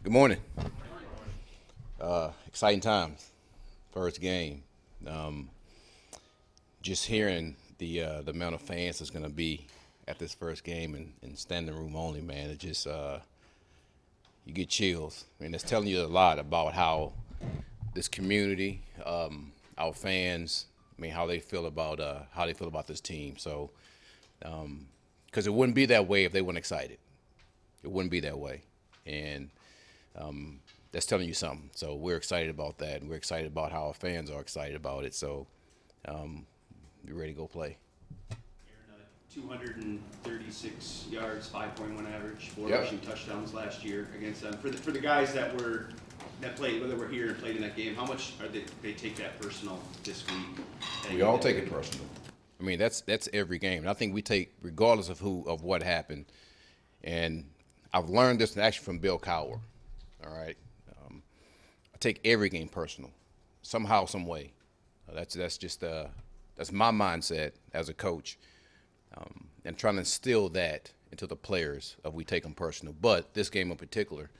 Good morning. Exciting times. First game. Just hearing the amount of fans that's going to be at this first game and standing room only, man, it just you get chills. I mean, it's telling you a lot about how this community, our fans, I mean, how they feel about this team. So, because it wouldn't be that way if they weren't excited. It wouldn't be that way, and that's telling you something. So we're excited about that, and we're excited about how our fans are excited about it. So we're ready to go play. Aaron, 236 yards, 5.1 average, 4 Yep. rushing touchdowns last year against them. For the guys that played, whether we're here and played in that game, how much are they take that personal this week? We all take it personal. I mean, that's every game. And I think we take, regardless of what happened. And I've learned this actually from Bill Cowher. All right, I take every game personal, somehow, some way. That's my mindset as a coach, and trying to instill that into the players of we take them personal. But this game in particular,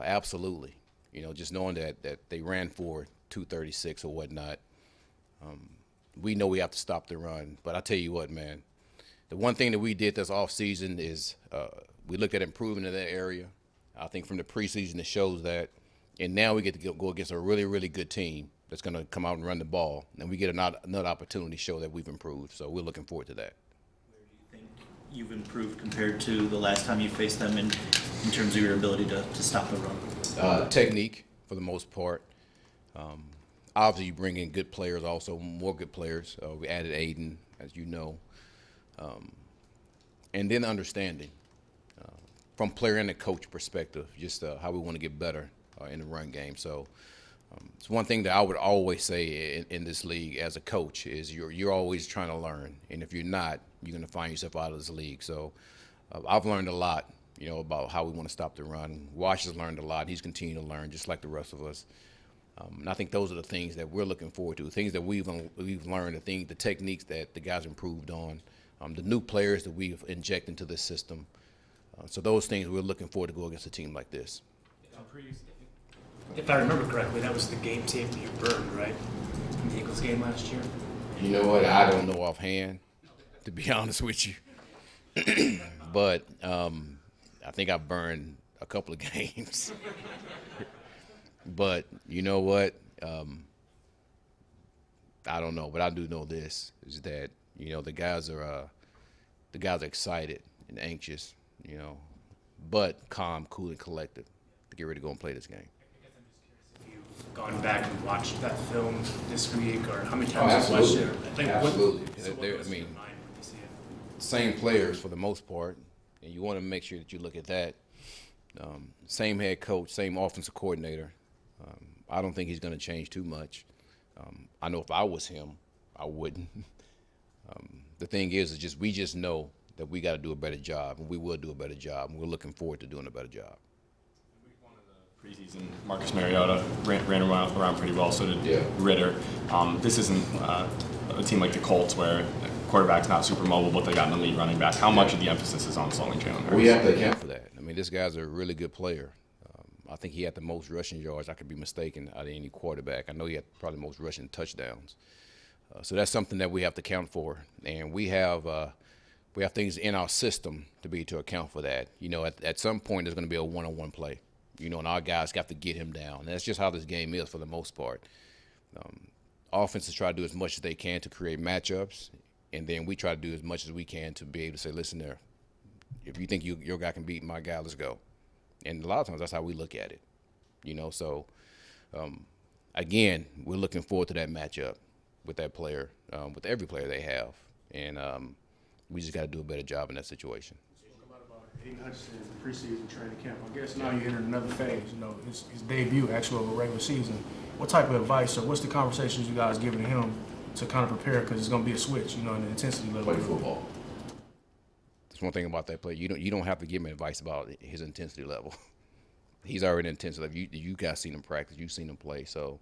absolutely. You know, just knowing that they ran for 236 or whatnot. We know we have to stop the run. But I tell you what, man, the one thing that we did this offseason is we looked at improving in that area. I think from the preseason it shows that. And now we get to go against a really, really good team that's going to come out and run the ball. And we get another opportunity to show that we've improved. So we're looking forward to that. Where do you think you've improved compared to the last time you faced them in terms of your ability to stop the run? Technique, for the most part. Obviously, you bring in good players, also more good players. We added Aiden, as you know. And then understanding from player and the coach perspective, just how we want to get better in the run game. So it's one thing that I would always say in this league as a coach is you're always trying to learn. And if you're not, you're going to find yourself out of this league. So I've learned a lot, about how we want to stop the run. Wash has learned a lot. He's continued to learn, just like the rest of us. And I think those are the things that we're looking forward to, things that we've learned, the techniques that the guys improved on, the new players that we've injected into this system. So those things we're looking forward to go against a team like this. If I remember correctly, that was the game tape that you burned, right? From the Eagles game last year? You know what? I don't know offhand, to be honest with you. But I think I burned a couple of games. But you know what? I don't know, but I do know this is that the guys are excited and anxious, but calm, cool, and collected to get ready to go and play this game. I guess I'm just curious if you've gone back and watched that film this week, or how many times you've watched it. Like, Absolutely. What goes through your mind when you see it? Same players for the most part, and you want to make sure that you look at that. Same head coach, same offensive coordinator. I don't think he's going to change too much. I know if I was him, I wouldn't. The thing is just we just know that we got to do a better job, and we will do a better job, and we're looking forward to doing a better job. Week one of the preseason, Marcus Mariota ran around pretty well, so did Ritter. This isn't a team like the Colts where the quarterback's not super mobile, but they got an elite running back. How much of the emphasis is on slowing Jalen Hurts? We have to account for that. I mean, this guy's a really good player. I think he had the most rushing yards. I could be mistaken out of any quarterback. I know he had probably the most rushing touchdowns. So that's something that we have to account for, and we have things in our system to be to account for that. At some point there's going to be a one-on-one play, and our guys got to get him down. And that's just how this game is for the most part. Offenses try to do as much as they can to create matchups, and then we try to do as much as we can to be able to say, listen there, if you think your guy can beat my guy, let's go. And a lot of times that's how we look at it, So, again, we're looking forward to that matchup with that player, with every player they have. And we just got to do a better job in that situation. You spoke a lot about Aiden Hutchinson in the preseason training camp. I guess now you're entering another phase, his debut actually of a regular season. What type of advice or what's the conversations you guys giving to him to kind of prepare, because it's going to be a switch, in the intensity level? Play football. That's one thing about that player. You don't have to give him advice about his intensity level. He's already intense level. You guys seen him practice. You've seen him play. So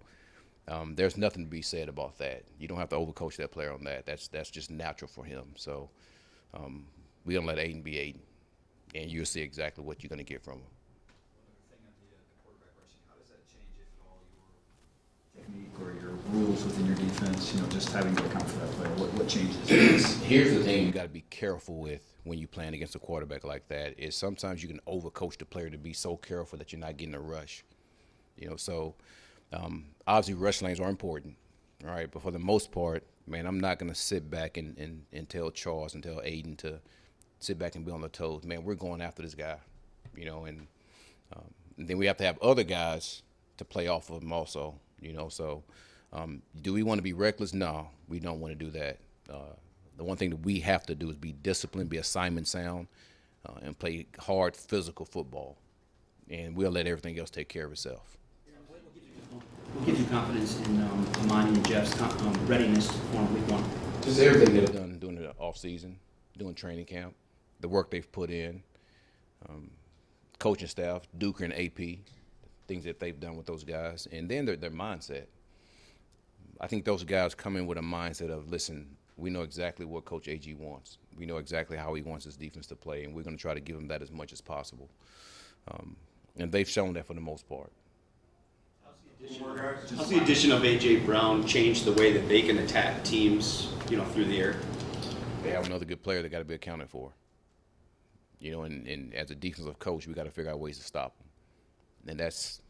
there's nothing to be said about that. You don't have to overcoach that player on that. That's just natural for him. So we don't let Aiden be Aiden, and you'll see exactly what you're going to get from him. One other thing on rules within your defense, just having to account for that player? What changes? Here's the thing you got to be careful with when you're playing against a quarterback like that is sometimes you can overcoach the player to be so careful that you're not getting a rush. So obviously rush lanes are important, all right? But for the most part, man, I'm not going to sit back and tell Charles and tell Aiden to sit back and be on their toes. Man, we're going after this guy, and then we have to have other guys to play off of him also, So do we want to be reckless? No, we don't want to do that. The one thing that we have to do is be disciplined, be assignment sound, and play hard physical football. And we'll let everything else take care of itself. What gives you confidence in Amani and Jeff's readiness to perform week 1? Just everything they've done during the off season, doing training camp, the work they've put in, coaching staff, Duker and AP, things that they've done with those guys, and then their mindset. I think those guys come in with a mindset of, listen, we know exactly what Coach AG wants. We know exactly how he wants his defense to play, and we're going to try to give him that as much as possible. And they've shown that for the most part. How's the addition of A.J. Brown changed the way that they can attack teams, through the air? They have another good player that got to be accounted for. And as a defensive coach, we got to figure out ways to stop him. And that's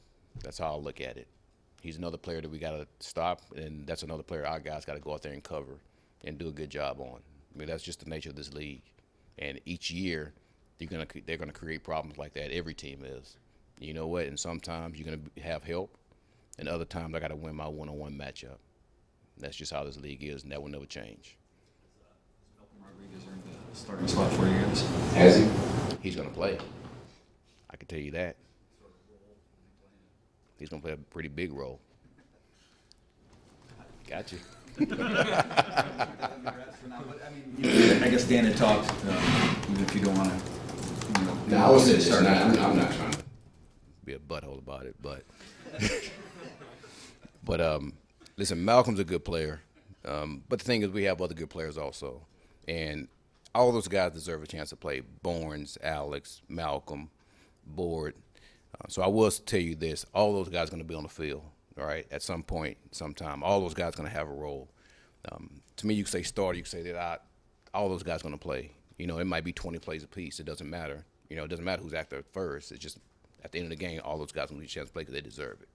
how I look at it. He's another player that we got to stop, and that's another player our guys got to go out there and cover and do a good job on. I mean, that's just the nature of this league. And each year, they're gonna create problems like that. Every team is. You know what? And sometimes you're gonna have help, and other times I got to win my one-on-one matchup. That's just how this league is, and that will never change. Rodriguez earned the starting spot for you guys. Has he? He's gonna play. I can tell you that. He's gonna play a pretty big role. Got you. I guess Dan had talked, even if you don't want to. No, I was just I'm not trying to be a butthole about it, but listen, Malcolm's a good player. But the thing is, we have other good players also, and all those guys deserve a chance to play. Barnes, Alex, Malcolm, Board. So I will tell you this: all those guys are going to be on the field, all right, at some point, sometime. All those guys are going to have a role. To me, you can say starter, you can say that all those guys are going to play. It might be 20 plays apiece. It doesn't matter. It doesn't matter who's after first. It's just at the end of the game, all those guys are going to get a chance to play because they deserve it.